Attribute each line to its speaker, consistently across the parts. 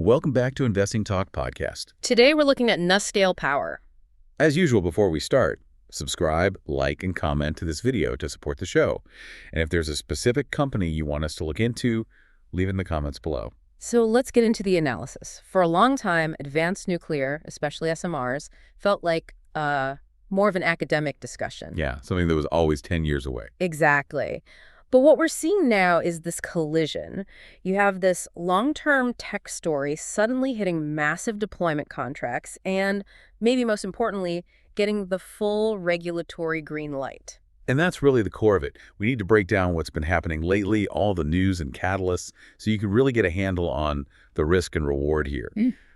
Speaker 1: Welcome back to Investing Talk Podcast.
Speaker 2: Today we're looking at NuScale Power.
Speaker 1: As usual, before we start, subscribe, like, and comment to this video to support the show. And if there's a specific company you want us to look into, leave it in the comments below.
Speaker 2: So let's get into the analysis. For a long time, advanced nuclear, especially SMRs, felt like more of an academic discussion.
Speaker 1: Yeah, something that was always 10 years away.
Speaker 2: Exactly. But what we're seeing now is this collision. You have this long-term tech story suddenly hitting massive deployment contracts and, maybe most importantly, getting the full regulatory green light.
Speaker 1: And that's really the core of it. We need to break down what's been happening lately, all the news and catalysts, so you can really get a handle on the risk and reward here.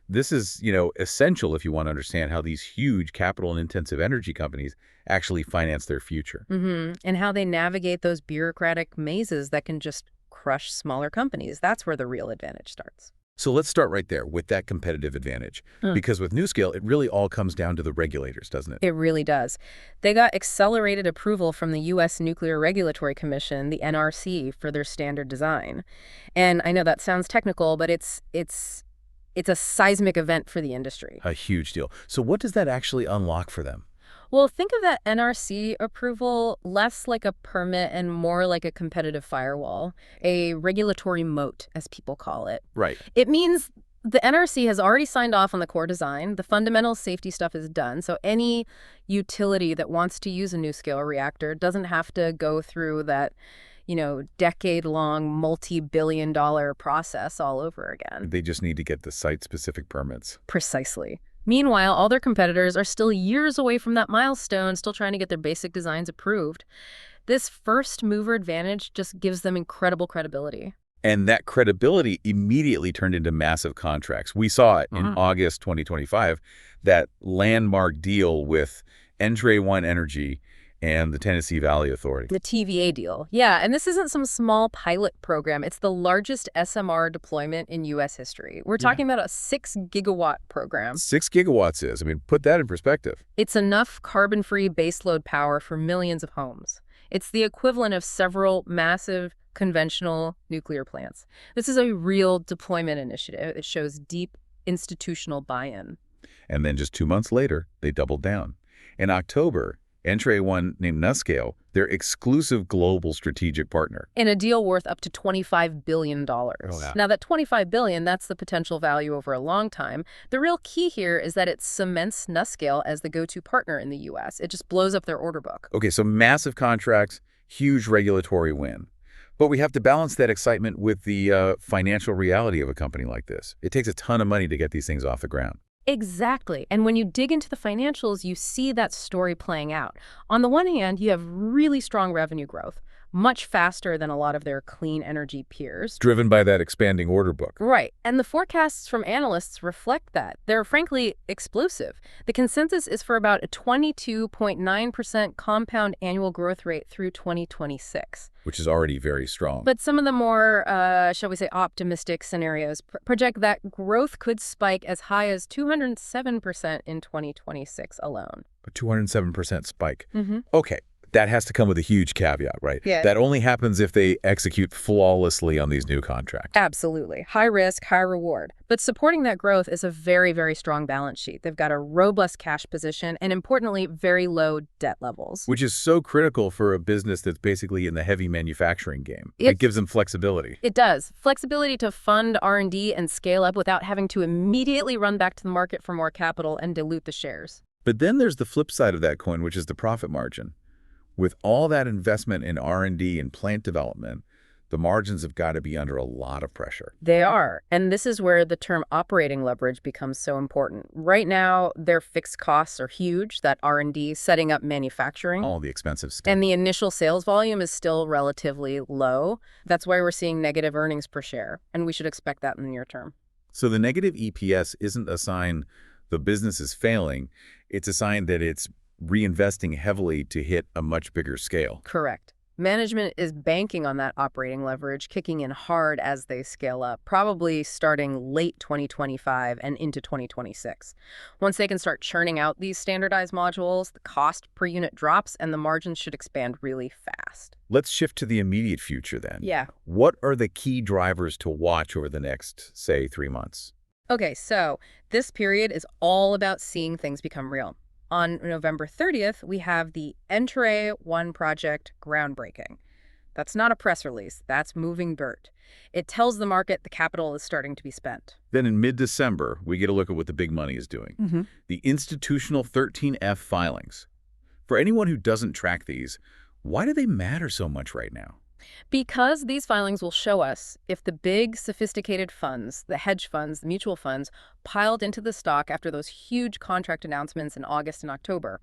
Speaker 1: This is, essential if you want to understand how these huge capital and intensive energy companies actually finance their future.
Speaker 2: And how they navigate those bureaucratic mazes that can just crush smaller companies. That's where the real advantage starts.
Speaker 1: So let's start right there with that competitive advantage. Because with NuScale, it really all comes down to the regulators, doesn't it?
Speaker 2: It really does. They got accelerated approval from the U.S. Nuclear Regulatory Commission, the NRC, for their standard design. And I know that sounds technical, but it's a seismic event for the industry.
Speaker 1: A huge deal. So what does that actually unlock for them?
Speaker 2: Well, think of that NRC approval less like a permit and more like a competitive firewall, a regulatory moat, as people call it.
Speaker 1: Right.
Speaker 2: It means the NRC has already signed off on the core design. The fundamental safety stuff is done. So any utility that wants to use a NuScale reactor doesn't have to go through that, decade-long, multi-billion-dollar process all over again.
Speaker 1: They just need to get the site-specific permits.
Speaker 2: Precisely. Meanwhile, all their competitors are still years away from that milestone, still trying to get their basic designs approved. This first-mover advantage just gives them incredible credibility.
Speaker 1: And that credibility immediately turned into massive contracts. We saw it in August 2025, that landmark deal with One Energy and the Tennessee Valley Authority.
Speaker 2: The TVA deal. Yeah, and this isn't some small pilot program. It's the largest SMR deployment in U.S. history. We're talking about a 6-gigawatt program.
Speaker 1: 6 gigawatts is. Put that in perspective.
Speaker 2: It's enough carbon-free baseload power for millions of homes. It's the equivalent of several massive conventional nuclear plants. This is a real deployment initiative. It shows deep institutional buy-in.
Speaker 1: And then just 2 months later, they doubled down. In October, One named NuScale their exclusive global strategic partner.
Speaker 2: In a deal worth up to $25 billion.
Speaker 1: Oh, yeah.
Speaker 2: Now, that $25 billion, that's the potential value over a long time. The real key here is that it cements NuScale as the go-to partner in the U.S. It just blows up their order book.
Speaker 1: Okay, so massive contracts, huge regulatory win. But we have to balance that excitement with the financial reality of a company like this. It takes a ton of money to get these things off the ground.
Speaker 2: Exactly. And when you dig into the financials, you see that story playing out. On the one hand, you have really strong revenue growth, much faster than a lot of their clean energy peers.
Speaker 1: Driven by that expanding order book.
Speaker 2: Right. And the forecasts from analysts reflect that. They're frankly explosive. The consensus is for about a 22.9% compound annual growth rate through 2026.
Speaker 1: Which is already very strong.
Speaker 2: But some of the more, shall we say, optimistic scenarios project that growth could spike as high as 207% in 2026 alone.
Speaker 1: A 207% spike. Okay. That has to come with a huge caveat, right?
Speaker 2: Yeah.
Speaker 1: That only happens if they execute flawlessly on these new contracts.
Speaker 2: Absolutely. High risk, high reward. But supporting that growth is a very, very strong balance sheet. They've got a robust cash position and, importantly, very low debt levels.
Speaker 1: Which is so critical for a business that's basically in the heavy manufacturing game. It gives them flexibility.
Speaker 2: It does. Flexibility to fund R&D and scale up without having to immediately run back to the market for more capital and dilute the shares.
Speaker 1: But then there's the flip side of that coin, which is the profit margin. With all that investment in R&D and plant development, the margins have got to be under a lot of pressure.
Speaker 2: They are. And this is where the term operating leverage becomes so important. Right now, their fixed costs are huge, that R&D, setting up manufacturing.
Speaker 1: All the expensive stuff.
Speaker 2: And the initial sales volume is still relatively low. That's why we're seeing negative earnings per share. And we should expect that in the near term.
Speaker 1: So the negative EPS isn't a sign the business is failing. It's a sign that it's reinvesting heavily to hit a much bigger scale.
Speaker 2: Correct. Management is banking on that operating leverage, kicking in hard as they scale up, probably starting late 2025 and into 2026. Once they can start churning out these standardized modules, the cost per unit drops and the margins should expand really fast.
Speaker 1: Let's shift to the immediate future then.
Speaker 2: Yeah.
Speaker 1: What are the key drivers to watch over the next, say, 3 months?
Speaker 2: Okay, so this period is all about seeing things become real. On November 30th, we have the Entray 1 project groundbreaking. That's not a press release, that's moving dirt. It tells the market the capital is starting to be spent.
Speaker 1: Then in mid-December, we get a look at what the big money is doing. The institutional 13F filings. For anyone who doesn't track these, why do they matter so much right now?
Speaker 2: Because these filings will show us if the big, sophisticated funds, the hedge funds, the mutual funds, piled into the stock after those huge contract announcements in August and October.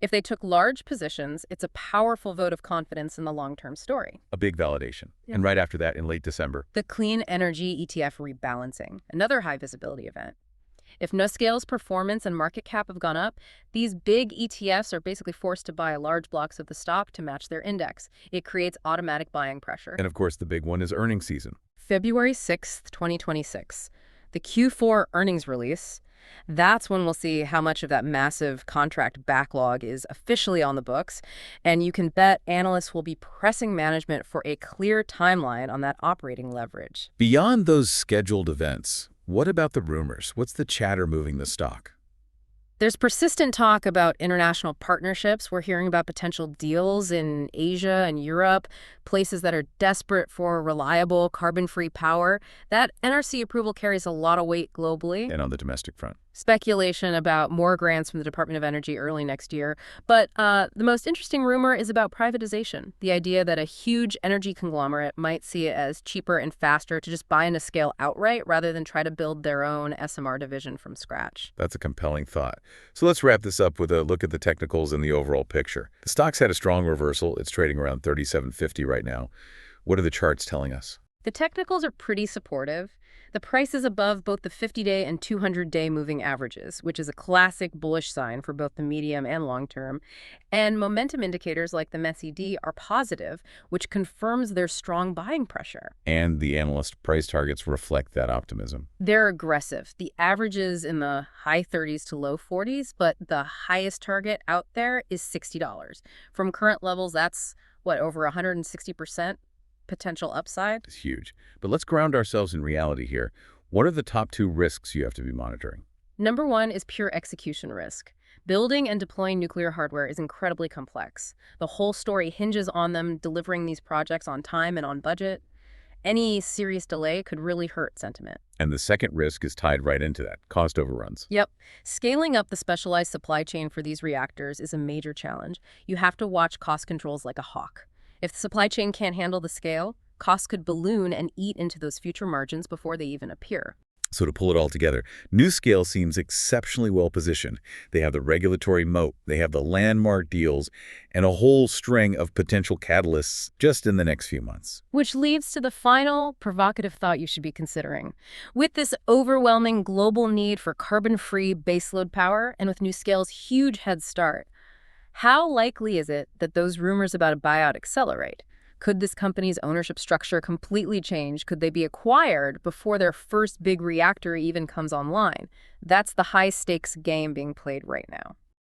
Speaker 2: If they took large positions, it's a powerful vote of confidence in the long-term story.
Speaker 1: A big validation.
Speaker 2: Yeah.
Speaker 1: And right after that, in late December,
Speaker 2: The clean energy ETF rebalancing, another high-visibility event. If NuScale's performance and market cap have gone up, these big ETFs are basically forced to buy large blocks of the stock to match their index. It creates automatic buying pressure.
Speaker 1: and of course the big one is earnings season.
Speaker 2: February 6th, 2026, the Q4 earnings release. That's when we'll see how much of that massive contract backlog is officially on the books. And you can bet analysts will be pressing management for a clear timeline on that operating leverage.
Speaker 1: Beyond those scheduled events, what about the rumors? What's the chatter moving the stock?
Speaker 2: There's persistent talk about international partnerships. We're hearing about potential deals in Asia and Europe, places that are desperate for reliable, carbon-free power. That NRC approval carries a lot of weight globally.
Speaker 1: And on the domestic front?
Speaker 2: Speculation about more grants from the Department of Energy early next year. But the most interesting rumor is about privatization, the idea that a huge energy conglomerate might see it as cheaper and faster to just buy NuScale outright rather than try to build their own SMR division from scratch.
Speaker 1: That's a compelling thought. So let's wrap this up with a look at the technicals and the overall picture. The stock's had a strong reversal. It's trading around 37.50 right now. What are the charts telling us?
Speaker 2: The technicals are pretty supportive. The price is above both the 50-day and 200-day moving averages, which is a classic bullish sign for both the medium and long term. And momentum indicators like the MESI are positive, which confirms their strong buying pressure.
Speaker 1: And the analyst price targets reflect that optimism.
Speaker 2: They're aggressive. The average is in the high 30s to low 40s, but the highest target out there is $60. From current levels, that's, over 160%? Potential upside?
Speaker 1: It's huge. But let's ground ourselves in reality here. What are the top 2 risks you have to be monitoring?
Speaker 2: Number 1 is pure execution risk. Building and deploying nuclear hardware is incredibly complex. The whole story hinges on them delivering these projects on time and on budget. Any serious delay could really hurt sentiment.
Speaker 1: And the second risk is tied right into that, cost overruns.
Speaker 2: Yep. Scaling up the specialized supply chain for these reactors is a major challenge. You have to watch cost controls like a hawk. If the supply chain can't handle the scale, costs could balloon and eat into those future margins before they even appear.
Speaker 1: So to pull it all together, NuScale seems exceptionally well positioned. They have the regulatory moat, they have the landmark deals, and a whole string of potential catalysts just in the next few months.
Speaker 2: Which leads to the final provocative thought you should be considering. With this overwhelming global need for carbon-free baseload power, and with NuScale's huge head start, how likely is it that those rumors about a buyout accelerate? Could this company's ownership structure completely change? Could they be acquired before their first big reactor even comes online? That's the high-stakes game being played right now.